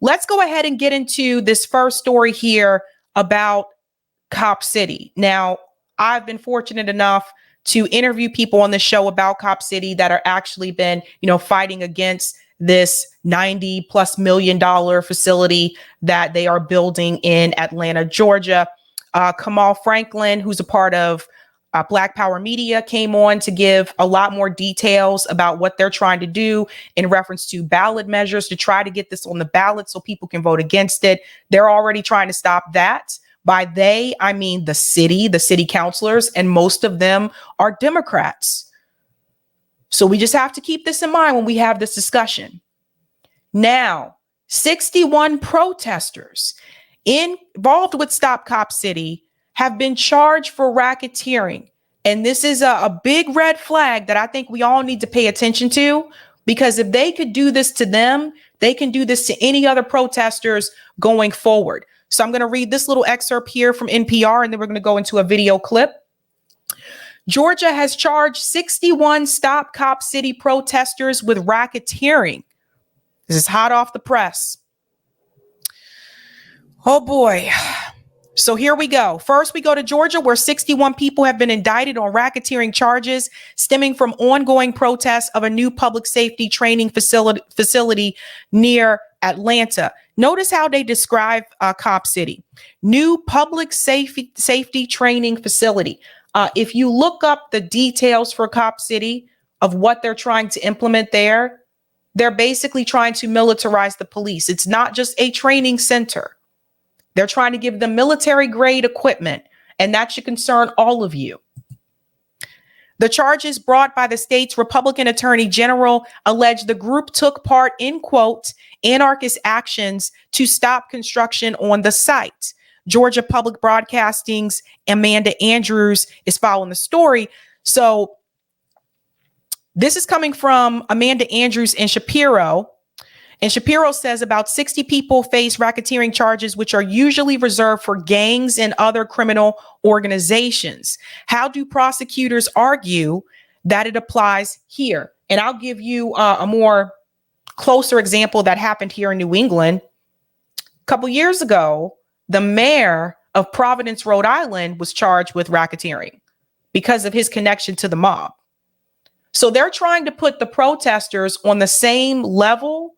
let's go ahead and get into this first story here about Cop City. Now, I've been fortunate enough to interview people on the show about Cop City that are actually been, fighting against this $90+ million facility that they are building in Atlanta, Georgia. Kamal Franklin, who's a part of Black Power Media, came on to give a lot more details about what they're trying to do in reference to ballot measures to try to get this on the ballot so people can vote against it. They're already trying to stop that. By they, I mean the city councilors, and most of them are Democrats. So we just have to keep this in mind when we have this discussion. Now, 61 protesters involved with Stop Cop City have been charged for racketeering. And this is a big red flag that I think we all need to pay attention to, because if they could do this to them, they can do this to any other protesters going forward. So I'm going to read this little excerpt here from NPR, and then we're going to go into a video clip. Georgia has charged 61 Stop Cop City protesters with racketeering. This is hot off the press. Oh boy. So here we go. First, we go to Georgia, where 61 people have been indicted on racketeering charges stemming from ongoing protests of a new public safety training facility near Atlanta. Notice how they describe Cop City. New public safety training facility. If you look up the details for Cop City of what they're trying to implement there, they're basically trying to militarize the police. It's not just a training center. They're trying to give them military grade equipment, and that should concern all of you. The charges brought by the state's Republican Attorney General allege the group took part in, quote, anarchist actions to stop construction on the site. Georgia Public Broadcasting's Amanda Andrews is following the story. So this is coming from Amanda Andrews in Shapiro. And Shapiro says about 60 people face racketeering charges, which are usually reserved for gangs and other criminal organizations. How do prosecutors argue that it applies here? And I'll give you a more closer example that happened here in New England. A couple years ago, the mayor of Providence, Rhode Island, was charged with racketeering because of his connection to the mob. So they're trying to put the protesters on the same level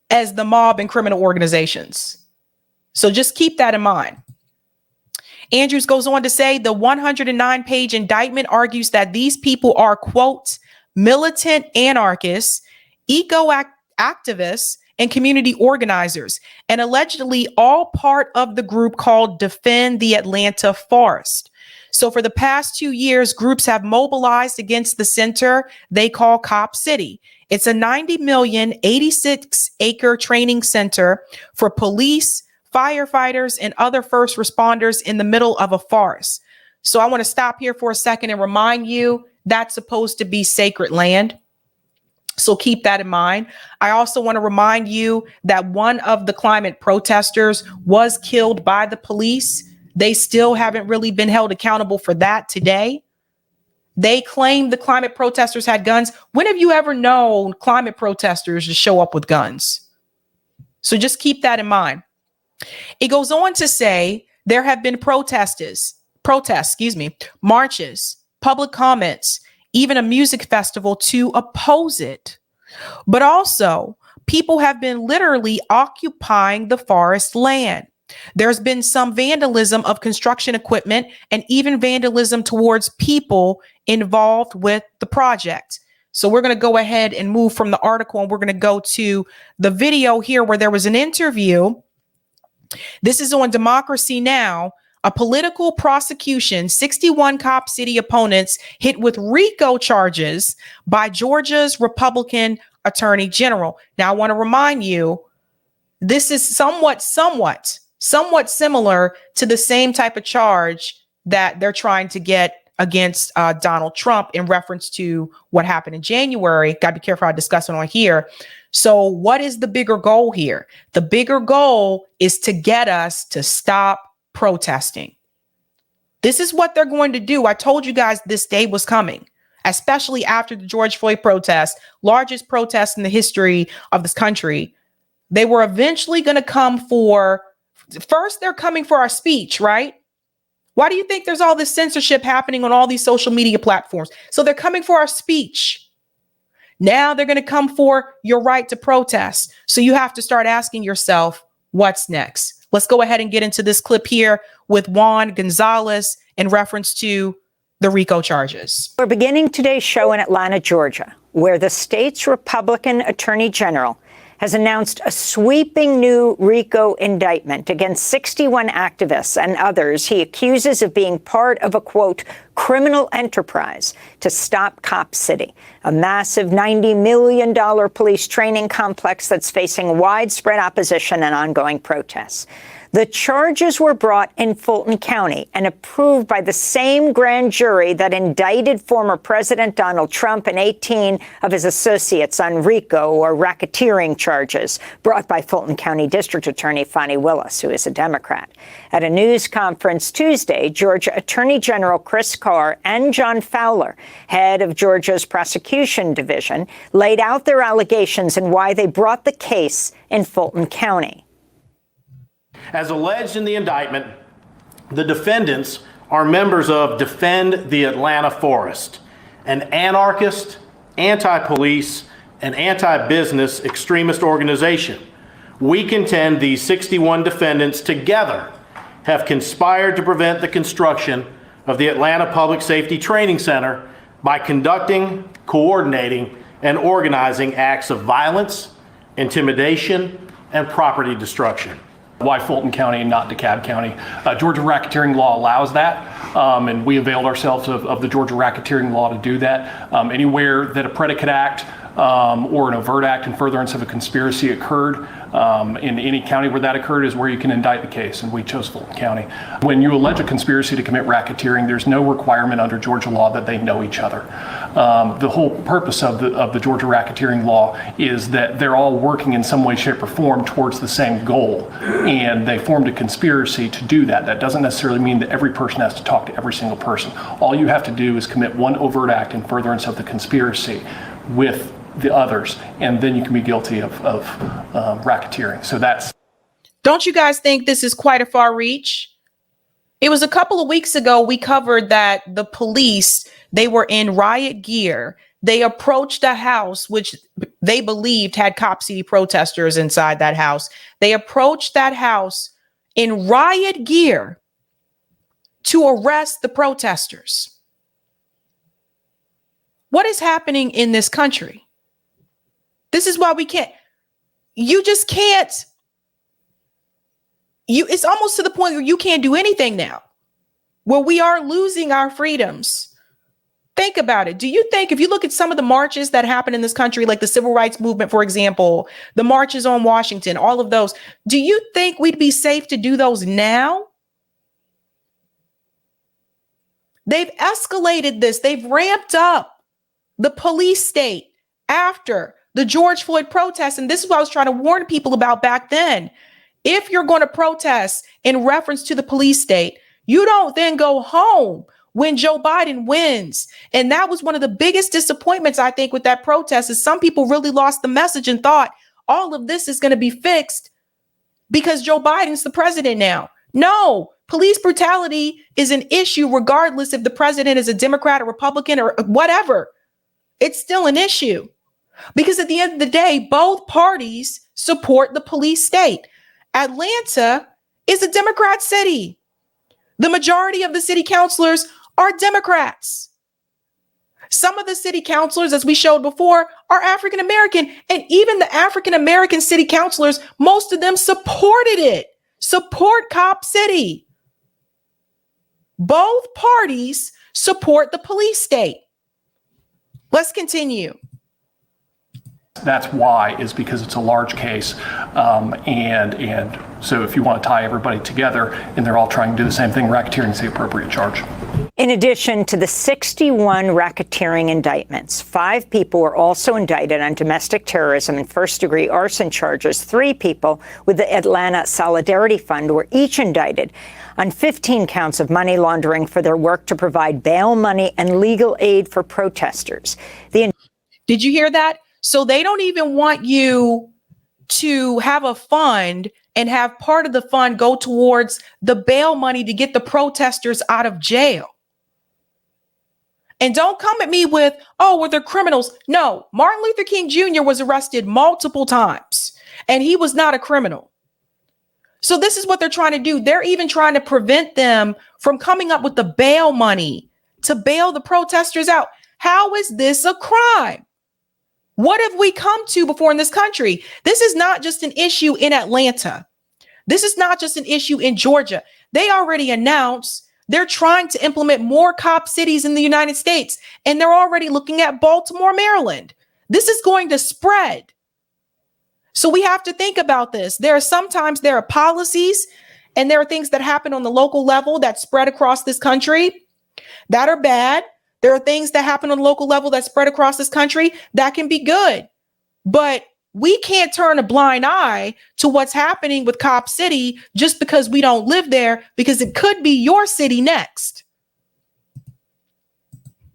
as the mob and criminal organizations. So just keep that in mind. Andrews goes on to say the 109-page indictment argues that these people are, quote, militant anarchists, eco-activists, and community organizers, and allegedly all part of the group called Defend the Atlanta Forest. So for the past 2 years, groups have mobilized against the center they call Cop City. It's a 90 million, 86-acre training center for police, firefighters, and other first responders in the middle of a forest. So I want to stop here for a second and remind you that's supposed to be sacred land. So keep that in mind. I also want to remind you that one of the climate protesters was killed by the police. They still haven't really been held accountable for that today. They claim the climate protesters had guns. When have you ever known climate protesters to show up with guns? So just keep that in mind. It goes on to say there have been protests, marches, public comments, even a music festival to oppose it. But also, people have been literally occupying the forest land. There's been some vandalism of construction equipment and even vandalism towards people involved with the project. So we're going to go ahead and move from the article, and we're going to go to the video here where there was an interview. This is on Democracy Now! A political prosecution, 61 Cop City opponents hit with RICO charges by Georgia's Republican Attorney General. Now, I want to remind you, this is somewhat similar to the same type of charge that they're trying to get against Donald Trump in reference to what happened in January. Got to be careful how I discuss it on here. So what is the bigger goal here? The bigger goal is to get us to stop protesting. This is what they're going to do. I told you guys this day was coming, especially after the George Floyd protest, largest protest in the history of this country. They were eventually going to come for, first they're coming for our speech, right? Why do you think there's all this censorship happening on all these social media platforms? So they're coming for our speech. Now they're going to come for your right to protest. So you have to start asking yourself, what's next? Let's go ahead and get into this clip here with Juan Gonzalez in reference to the RICO charges. We're beginning today's show in Atlanta, Georgia, where the state's Republican Attorney General has announced a sweeping new RICO indictment against 61 activists and others he accuses of being part of a, quote, criminal enterprise to stop Cop City, a massive $90 million police training complex that's facing widespread opposition and ongoing protests. The charges were brought in Fulton County and approved by the same grand jury that indicted former President Donald Trump and 18 of his associates on RICO, or racketeering charges, brought by Fulton County District Attorney Fani Willis, who is a Democrat. At a news conference Tuesday, Georgia Attorney General Chris Carr and John Fowler, head of Georgia's prosecution division, laid out their allegations and why they brought the case in Fulton County. As alleged in the indictment, the defendants are members of Defend the Atlanta Forest, an anarchist, anti-police, and anti-business extremist organization. We contend these 61 defendants together have conspired to prevent the construction of the Atlanta Public Safety Training Center by conducting, coordinating, and organizing acts of violence, intimidation, and property destruction. Why Fulton County and not DeKalb County? Georgia racketeering law allows that, and we availed ourselves of the Georgia racketeering law to do that. Anywhere that a predicate act or an overt act in furtherance of a conspiracy occurred, in any county where that occurred is where you can indict the case, and we chose Fulton County. When you allege a conspiracy to commit racketeering, there's no requirement under Georgia law that they know each other. The whole purpose of the Georgia racketeering law is that they're all working in some way, shape, or form towards the same goal, and they formed a conspiracy to do that. That doesn't necessarily mean that every person has to talk to every single person. All you have to do is commit one overt act in furtherance of the conspiracy with the others, and then you can be guilty of racketeering. So that's. Don't you guys think this is quite a far reach? It was a couple of weeks ago we covered that the police, they were in riot gear. They approached a house which they believed had Cop City protesters inside that house. They approached that house in riot gear to arrest the protesters. What is happening in this country? This is why we can't, you just can't, it's almost to the point where you can't do anything now, where we are losing our freedoms. Think about it. Do you think, if you look at some of the marches that happen in this country, like the civil rights movement, for example, the marches on Washington, all of those, do you think we'd be safe to do those now? They've escalated this. They've ramped up the police state after the George Floyd protests. And this is what I was trying to warn people about back then. If you're going to protest in reference to the police state, you don't then go home when Joe Biden wins. And that was one of the biggest disappointments, I think, with that protest, is some people really lost the message and thought all of this is going to be fixed because Joe Biden's the president now. No, police brutality is an issue regardless if the president is a Democrat or Republican or whatever. It's still an issue. Because at the end of the day, both parties support the police state. Atlanta is a Democrat city. The majority of the city councilors are Democrats. Some of the city councilors, as we showed before, are African American. And even the African American city councilors, most of them supported it. Support Cop City. Both parties support the police state. Let's continue. That's why, is because it's a large case. And so if you want to tie everybody together and they're all trying to do the same thing, racketeering is the appropriate charge. In addition to the 61 racketeering indictments, 5 people were also indicted on domestic terrorism and first-degree arson charges. 3 people with the Atlanta Solidarity Fund were each indicted on 15 counts of money laundering for their work to provide bail money and legal aid for protesters. Did you hear that? So they don't even want you to have a fund and have part of the fund go towards the bail money to get the protesters out of jail. And don't come at me with, oh, well, they're criminals. No, Martin Luther King Jr. was arrested multiple times and he was not a criminal. So this is what they're trying to do. They're even trying to prevent them from coming up with the bail money to bail the protesters out. How is this a crime? What have we come to before in this country? This is not just an issue in Atlanta. This is not just an issue in Georgia. They already announced they're trying to implement more cop cities in the United States, and they're already looking at Baltimore, Maryland. This is going to spread. So we have to think about this. There are policies and there are things that happen on the local level that spread across this country that are bad. There are things that happen on the local level that spread across this country that can be good. But we can't turn a blind eye to what's happening with Cop City just because we don't live there, because it could be your city next.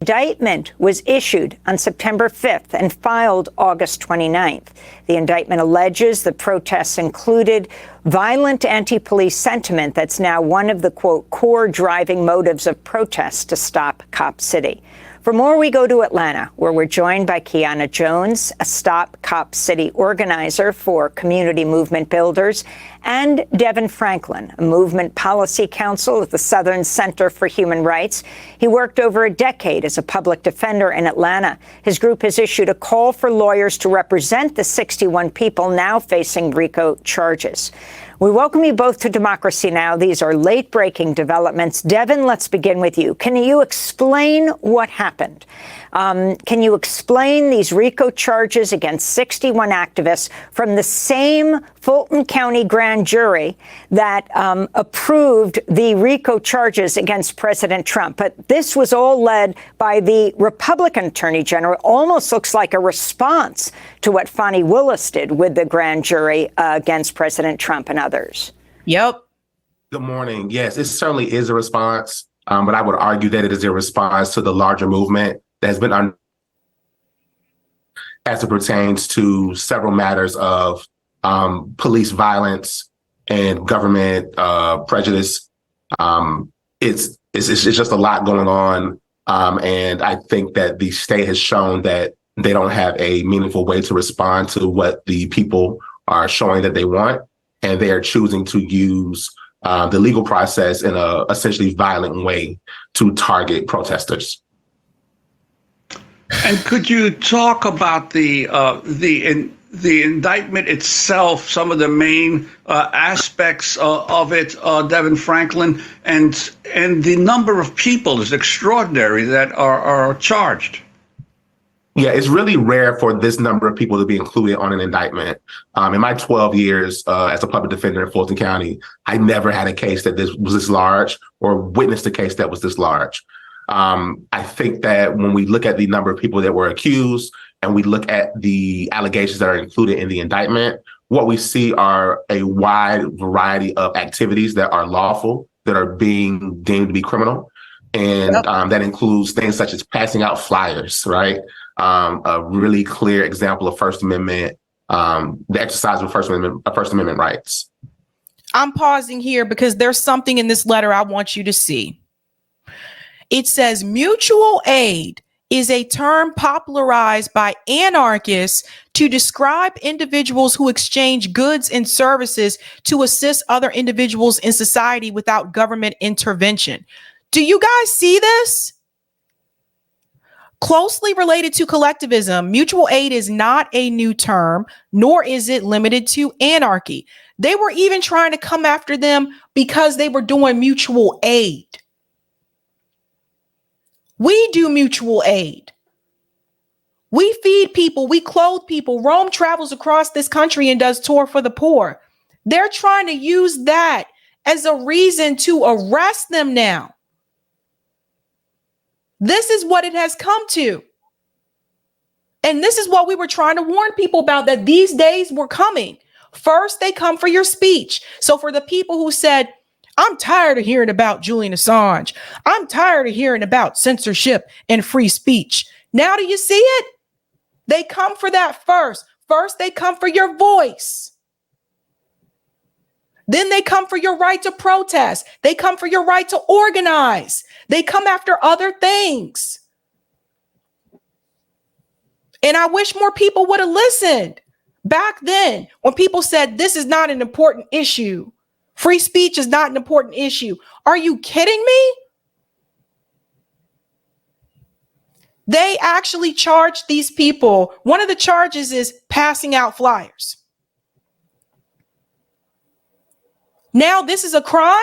Indictment was issued on September 5th and filed August 29th. The indictment alleges the protests included violent anti-police sentiment that's now one of the, quote, core driving motives of protests to stop Cop City. For more, we go to Atlanta, where we're joined by Kiana Jones, a Stop Cop City organizer for Community Movement Builders, and Devin Franklin, a movement policy counsel at the Southern Center for Human Rights. He worked over a decade as a public defender in Atlanta. His group has issued a call for lawyers to represent the 61 people now facing RICO charges. We welcome you both to Democracy Now! These are late-breaking developments. Devin, let's begin with you. Can you explain what happened? Can you explain these RICO charges against 61 activists from the same Fulton County grand jury that approved the RICO charges against President Trump? But this was all led by the Republican Attorney General. Almost looks like a response to what Fani Willis did with the grand jury against President Trump and others. Yep. Good morning. Yes, it certainly is a response, but I would argue that it is a response to the larger movement that has been as it pertains to several matters of police violence and government prejudice. It's just a lot going on, and I think that the state has shown that they don't have a meaningful way to respond to what the people are showing that they want, and they are choosing to use the legal process in a essentially violent way to target protesters. And could you talk about the indictment itself, some of the main aspects of it, Devin Franklin, and the number of people is extraordinary that are charged? Yeah, it's really rare for this number of people to be included on an indictment. In my 12 years as a public defender in Fulton County, I never had a case that was this large or witnessed a case that was this large. I think that when we look at the number of people that were accused and we look at the allegations that are included in the indictment, what we see are a wide variety of activities that are lawful, that are being deemed to be criminal. And that includes things such as passing out flyers, right? A really clear example of First Amendment, the exercise of First Amendment rights. I'm pausing here because there's something in this letter I want you to see. It says mutual aid is a term popularized by anarchists to describe individuals who exchange goods and services to assist other individuals in society without government intervention. Do you guys see this? Closely related to collectivism, mutual aid is not a new term, nor is it limited to anarchy. They were even trying to come after them because they were doing mutual aid. We do mutual aid. We feed people, we clothe people. Rome travels across this country and does tour for the poor. They're trying to use that as a reason to arrest them now. This is what it has come to. And this is what we were trying to warn people about, that these days were coming. First, they come for your speech. So for the people who said, I'm tired of hearing about Julian Assange, I'm tired of hearing about censorship and free speech. Now do you see it? They come for that first. First, they come for your voice. Then they come for your right to protest. They come for your right to organize. They come after other things. And I wish more people would have listened back then when people said this is not an important issue. Free speech is not an important issue. Are you kidding me? They actually charged these people. One of the charges is passing out flyers. Now this is a crime?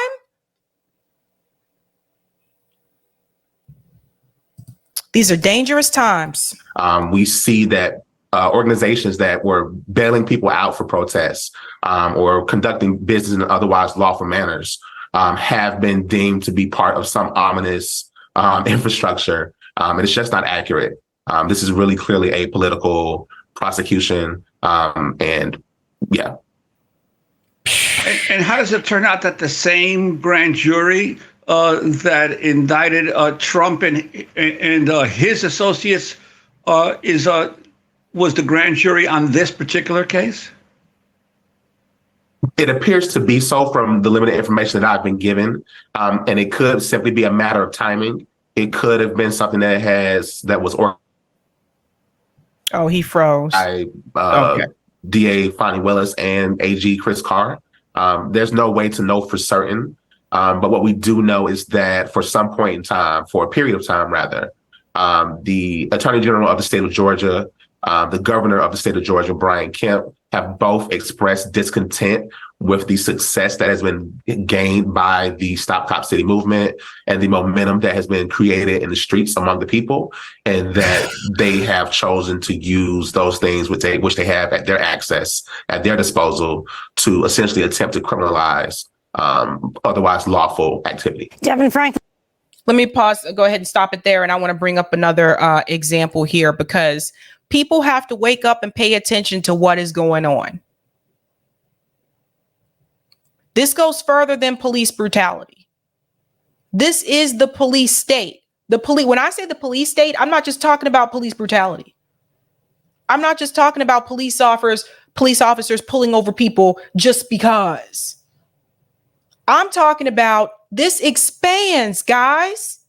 These are dangerous times. We see that organizations that were bailing people out for protests or conducting business in otherwise lawful manners have been deemed to be part of some ominous infrastructure. And it's just not accurate. This is really clearly a political prosecution. And yeah. And how does it turn out that the same grand jury that indicted Trump and his associates was the grand jury on this particular case? It appears to be so from the limited information that I've been given, and it could simply be a matter of timing. It could have been something that was. Oh, he froze. Okay. DA Fonnie Willis and AG Chris Carr. There's no way to know for certain. But what we do know is that for some point in time, for a period of time, rather, the Attorney General of the state of Georgia, the governor of the state of Georgia, Brian Kemp, have both expressed discontent with the success that has been gained by the Stop Cop City movement and the momentum that has been created in the streets among the people, and that they have chosen to use those things which they have at their disposal to essentially attempt to criminalize otherwise lawful activity. Devin Franklin. Let me pause, go ahead and stop it there. And I want to bring up another example here, because people have to wake up and pay attention to what is going on. This goes further than police brutality. This is the police state. When I say the police state, I'm not just talking about police brutality. I'm not just talking about police officers pulling over people just because. I'm talking about this expands, guys.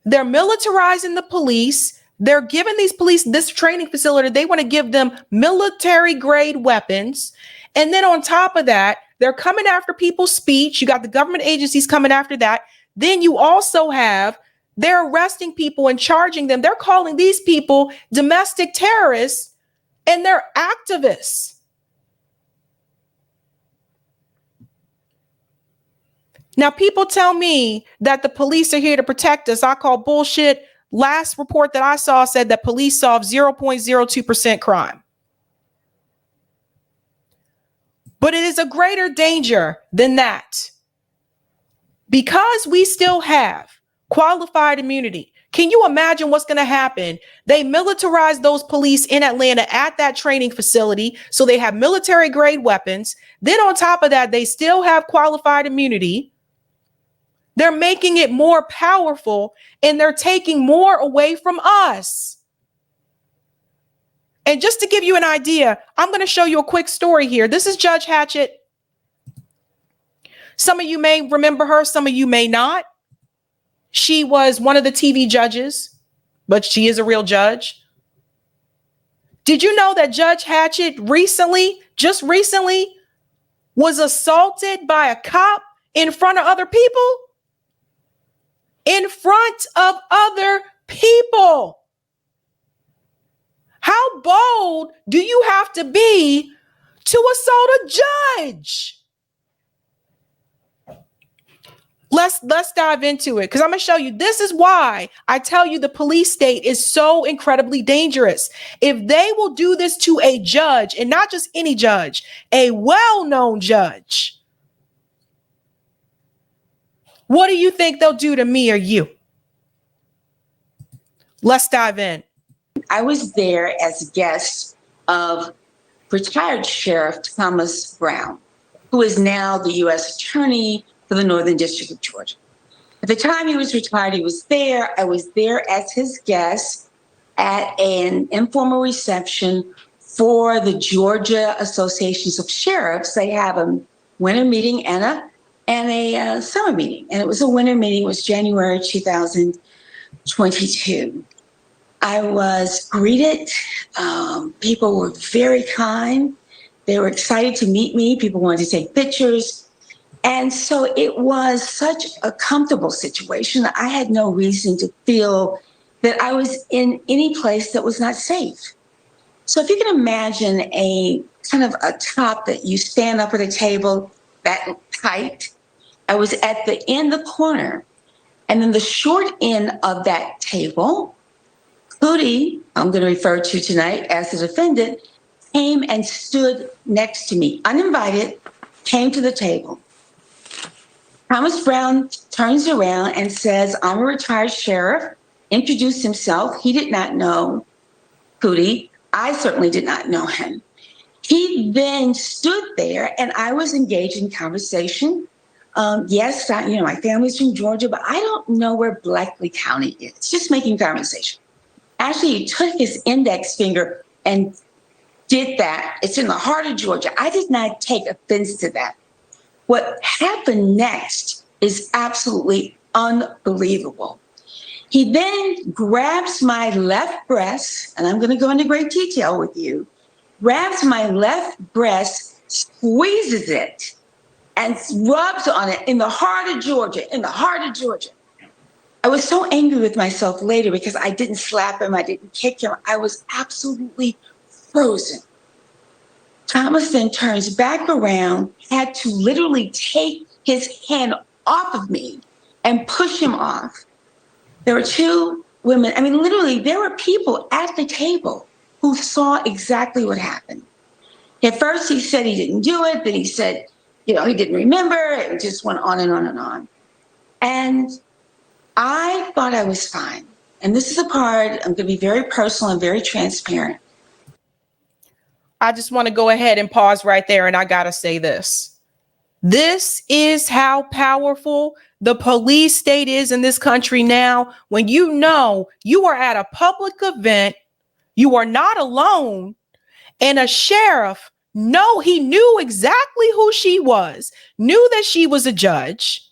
They're militarizing the police. They're giving these police this training facility. They want to give them military grade weapons. And then on top of that, they're coming after people's speech. You got the government agencies coming after that. Then you also have, they're arresting people and charging them. They're calling these people domestic terrorists, and they're activists. Now, people tell me that the police are here to protect us. I call bullshit. Last report that I saw said that police solved 0.02% crime. But it is a greater danger than that. Because we still have qualified immunity. Can you imagine what's going to happen? They militarize those police in Atlanta at that training facility. So they have military grade weapons. Then on top of that, they still have qualified immunity. They're making it more powerful, and they're taking more away from us. And just to give you an idea, I'm going to show you a quick story here. This is Judge Hatchett. Some of you may remember her. Some of you may not. She was one of the TV judges, but she is a real judge. Did you know that Judge Hatchett just recently, was assaulted by a cop in front of other people? In front of other people. How bold do you have to be to assault a judge? Let's dive into it, because I'm going to show you. This is why I tell you the police state is so incredibly dangerous. If they will do this to a judge, and not just any judge, a well-known judge, what do you think they'll do to me or you? Let's dive in. I was there as a guest of retired Sheriff Thomas Brown, who is now the U.S. Attorney for the Northern District of Georgia. At the time he was retired, he was there. I was there as his guest at an informal reception for the Georgia Associations of Sheriffs. They have a winter meeting and a summer meeting. And it was a winter meeting, it was January 2022. I was greeted. People were very kind. They were excited to meet me. People wanted to take pictures. And so it was such a comfortable situation. I had no reason to feel that I was in any place that was not safe. So if you can imagine a kind of a top that you stand up at a table that tight, I was at the corner. And then the short end of that table, Cootie, I'm going to refer to tonight as the defendant, came and stood next to me, uninvited, came to the table. Thomas Brown turns around and says, I'm a retired sheriff, introduced himself. He did not know Cootie. I certainly did not know him. He then stood there and I was engaged in conversation. Yes, my family's from Georgia, but I don't know where Blackley County is. Just making conversation. Actually, he took his index finger and did that. It's in the heart of Georgia. I did not take offense to that. What happened next is absolutely unbelievable. He then grabs my left breast, and I'm going to go into great detail with you, grabs my left breast, squeezes it, and rubs on it in the heart of Georgia, I was so angry with myself later because I didn't slap him, I didn't kick him. I was absolutely frozen. Thomas then turns back around, had to literally take his hand off of me and push him off. There were two women. I mean, literally, there were people at the table who saw exactly what happened. At first, he said he didn't do it. Then he said, he didn't remember. It just went on and on and on. And I thought I was fine. And this is a part, I'm going to be very personal and very transparent. I just want to go ahead and pause right there. And I got to say this. This is how powerful the police state is in this country now. When you know you are at a public event, you are not alone, and a sheriff, he knew exactly who she was, knew that she was a judge,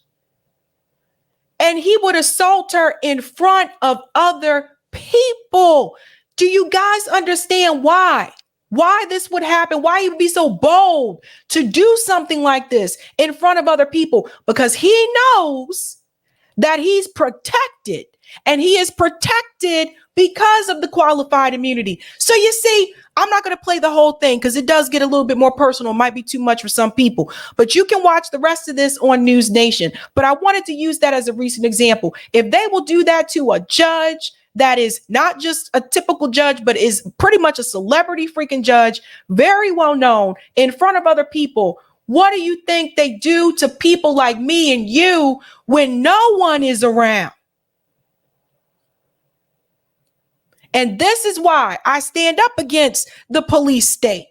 and he would assault her in front of other people. Do you guys understand why? Why this would happen? Why he would be so bold to do something like this in front of other people? Because he knows that he's protected, and he is protected because of the qualified immunity. So you see, I'm not going to play the whole thing because it does get a little bit more personal. It might be too much for some people, but you can watch the rest of this on News Nation. But I wanted to use that as a recent example. If they will do that to a judge that is not just a typical judge, but is pretty much a celebrity freaking judge, very well known in front of other people, what do you think they do to people like me and you when no one is around? And this is why I stand up against the police state.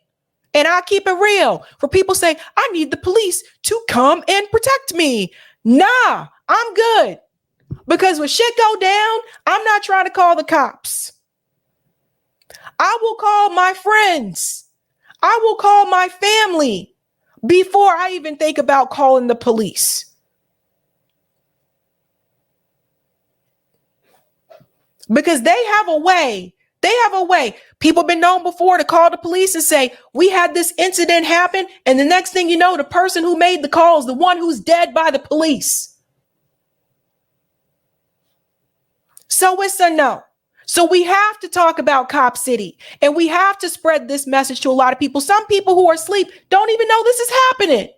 And I keep it real. For people say, I need the police to come and protect me. Nah, I'm good. Because when shit go down, I'm not trying to call the cops. I will call my friends. I will call my family before I even think about calling the police. Because they have a way. People have been known before to call the police and say, we had this incident happen. And the next thing you know, the person who made the call is the one who's dead by the police. So it's a no. So we have to talk about Cop City, and we have to spread this message to a lot of people. Some people who are asleep don't even know this is happening.